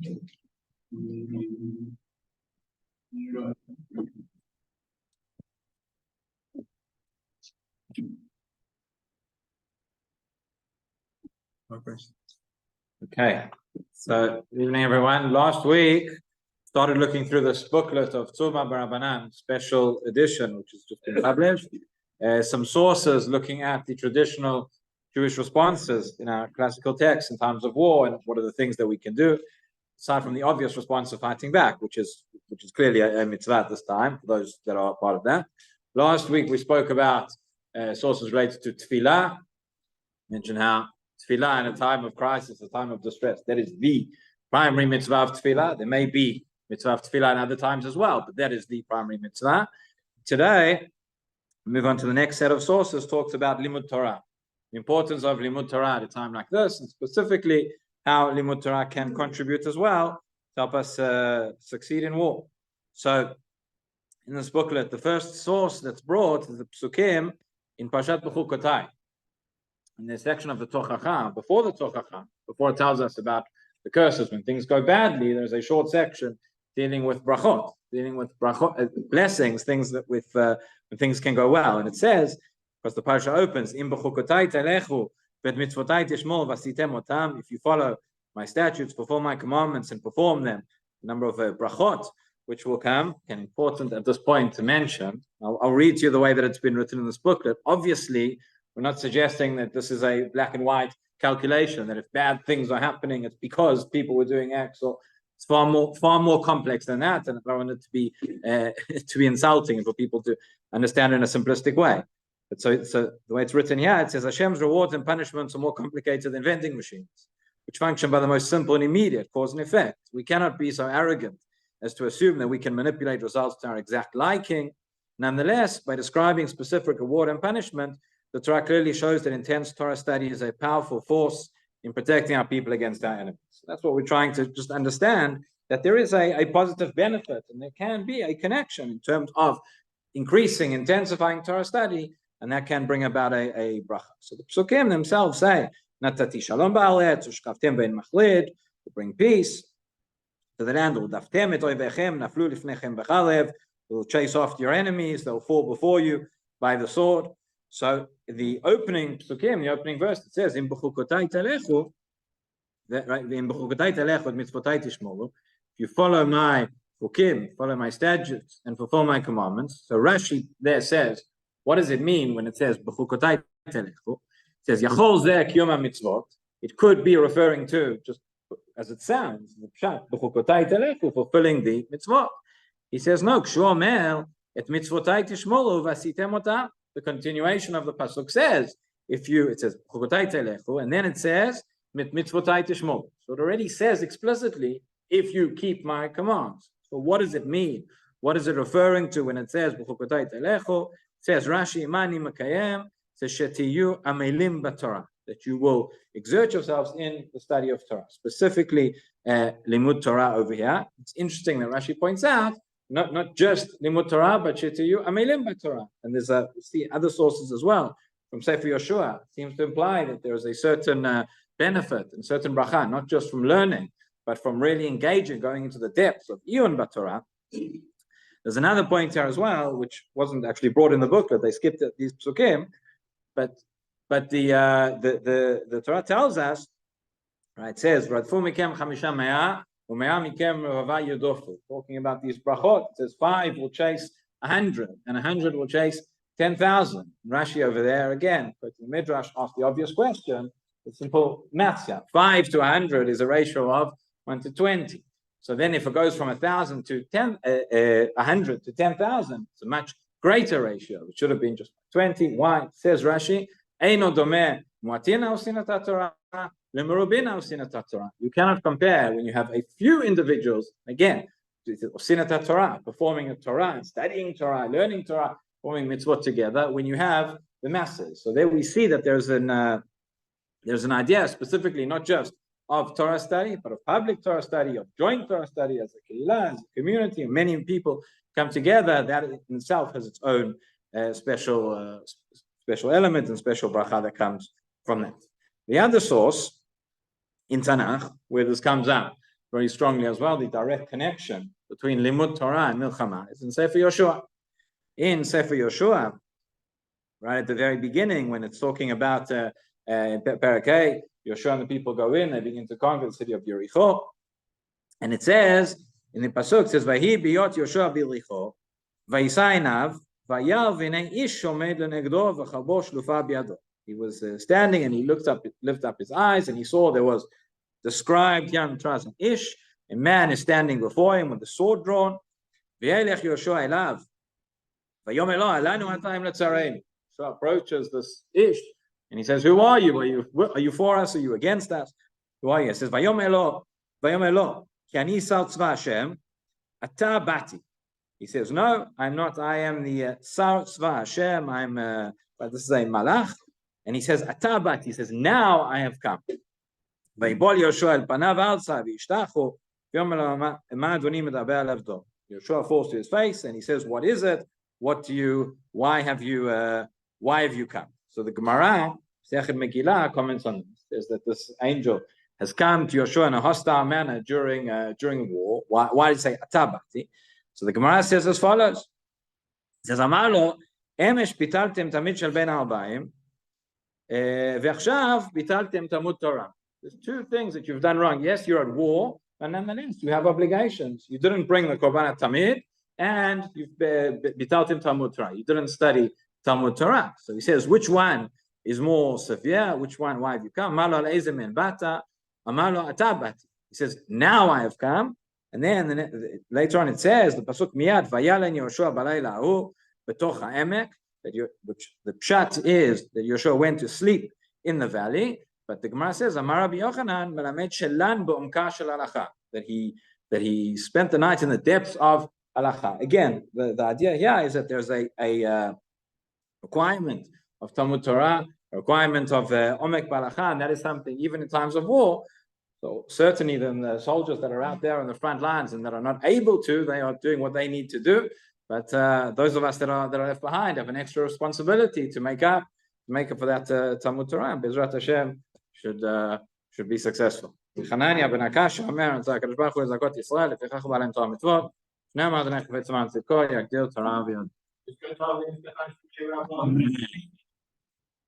Okay, so good evening, everyone. Last week, started looking through this booklet of Tzuma Barabanan, special edition, which has just been published. Some sources looking at the traditional Jewish responses in our classical texts in times of war, and what are the things that we can do, aside from the obvious response of fighting back, which is clearly a mitzvah at this time, for those that are part of that. Last week, we spoke about sources related to tefillah, mentioned how tefillah in a time of crisis, a time of distress, that is the primary mitzvah of tefillah. There may be mitzvah of tefillah in other times as well, but that is the primary mitzvah. Today, we move on to the next set of sources, talks about limud Torah, the importance of limud Torah at a time like this, and specifically how limud Torah can contribute as well to help us succeed in war. So, in this booklet, the first source that's brought is the Psukim in Parshat Bechukotai. In the section of the Tochacha, before the Tochacha, before it tells us about the curses, when things go badly, there's a short section dealing with brachot, blessings, things that when things can go well. And it says, because the parsha opens, Im b'chukotai telechu v'et mitzvotai tishmor v'asitem otam, if you follow my statutes, perform my commandments, and perform them, a number of brachot, which will come, and important at this point to mention. I'll read to you the way that it's been written in this booklet. Obviously, we're not suggesting that this is a black and white calculation, that if bad things are happening, it's because people were doing X, or it's far more complex than that, and I don't want it to be insulting and for people to understand in a simplistic way. But so the way it's written here, it says Hashem's rewards and punishments are more complicated than vending machines, which function by the most simple and immediate cause and effect. We cannot be so arrogant as to assume that we can manipulate results to our exact liking. Nonetheless, by describing specific reward and punishment, the Torah clearly shows that intense Torah study is a powerful force in protecting our people against our enemies. That's what we're trying to just understand, that there is a positive benefit, and there can be a connection in terms of increasing, intensifying Torah study, and that can bring about a bracha. So the Psukim themselves say, Natati shalom ba'aretz, ushkavtem bein machlid, to bring peace to the land, udaftem et oivechem, naflu lifnechem b'chalev, will chase after your enemies, they'll fall before you by the sword. So the opening psukim, the opening verse, it says, "Im b'chukotai telechu," right? "Im b'chukotai telechu et mitzvotai tishmoru." If you follow my psukim, follow my statutes, and fulfill my commandments. So Rashi there says, what does it mean when it says b'chukotai telechu? It says Yachol zeh kiyum mitzvot. It could be referring to, just as it sounds, the pshat b'chukotai telechu, fulfilling the mitzvot. He says no. Kshu omer et mitzvotai tishmoru v'asitem otam. The continuation of the pasuk says, it says, and then it says, mitzvotai tishmor. So it already says explicitly, if you keep my commands. So what does it mean? What is it referring to when it says, it says, Rashi imani makayem, says, shetiyu amelim b'Torah, that you will exert yourselves in the study of Torah, specifically limud Torah over here. It's interesting that Rashi points out, not just limud Torah, but shetiyu amelim b'Torah. And we see other sources as well from Sefer Yoshua. Seems to imply that there is a certain benefit and certain bracha, not just from learning, but from really engaging, going into the depths of iyun b'Torah. There's another point here as well, which wasn't actually brought in the booklet. They skipped these psukim, but the Torah tells us, right? It says, "Radfu mikem chamisha me'ah." Talking about these brachot, it says 5 will chase 100, and 100 will chase 10,000. Rashi over there again, but the Midrash asked the obvious question. It's simple maths here. 5 to 100 is a ratio of 1 to 20. So then, if it goes from 1,000 to 100 to 10,000, it's a much greater ratio. It should have been just 20. Why? It says Rashi, "Eino domeh muatina usinat Torah." You cannot compare when you have a few individuals, again, Torah, performing a Torah, studying Torah, learning Torah, performing mitzvot together, when you have the masses. So there we see that there's an idea specifically not just of Torah study, but of public Torah study, of joint Torah study as a keilah, as a community, and many people come together. That in itself has its own special element and special bracha that comes from that. The other source in Tanakh, where this comes out, very strongly as well, the direct connection between Limud Torah and Milchama is in Sefer Yoshua. In Sefer Yoshua, right at the very beginning, when it's talking about Perek A, Yoshua and the people go in, they begin to conquer the city of Yericho, and it says, in the Pasuk, it says, Vahi biyot Yoshua b'Yericho, vayisa einav, vayal v'nei ish omed lenegdo v'chabo shlufa biyado. He was standing and he lifted up his eyes and he saw there was described here in the Torah as an ish, a man is standing before him with the sword drawn. V'yelech Yoshua elav, vayomer lo alanu atayim letzareinu. So approaches this ish and he says, who are you? Are you for us? Are you against us? Who are you? He says, vayomer lo, ki ani sar tzva Hashem, ata bati. He says, no, I'm not. I am the sar tzva Hashem. But this is a malach. And he says, ata bati. He says, now I have come. Vayibol Yoshua el panav alza v'yishtachu, v'yomer lo ma adoni medaber alev dov. Yoshua falls to his face and he says, what is it? Why have you come? So the Gemara, Sechet Megillah, comments on this, says that this angel has come to Yoshua in a hostile manner during war. Why did it say atabati? So the Gemara says as follows. It says, Amar lo, emesh bitaltem tamid shel ben arbaim, ve'achshav bitaltem talmud Torah. There's two things that you've done wrong. Yes, you're at war, but nonetheless, you have obligations. You didn't bring the korban tamid, and you've bitaltem Talmud Torah. You didn't study Talmud Torah. So he says, which one is more severe? Which one? Why have you come? He says, now I have come. And then later on it says, the pasuk miyad vayalen Yoshua balayla hu betoch ha'emek, which the pshat is that Yoshua went to sleep in the valley. But the Gemara says, Amar Rabbi Yochanan melamed shelan be'umka shel halacha, that he spent the night in the depths of halacha. Again, the idea here is that there's a requirement of Talmud Torah, a requirement of omek b'halacha, and that is something even in times of war. So certainly then the soldiers that are out there on the front lines and that are not able to, they are doing what they need to do. But those of us that are left behind have an extra responsibility to make up for that Talmud Torah. And Bezrat Hashem should be successful. חנניה בן הקש אומר, הקדוש ברוך הוא לזכות ישראל, לפיכך בא להם תורה מצוות, שני אמרת חפץ למען צדקו, יגדיר תורה ויוד.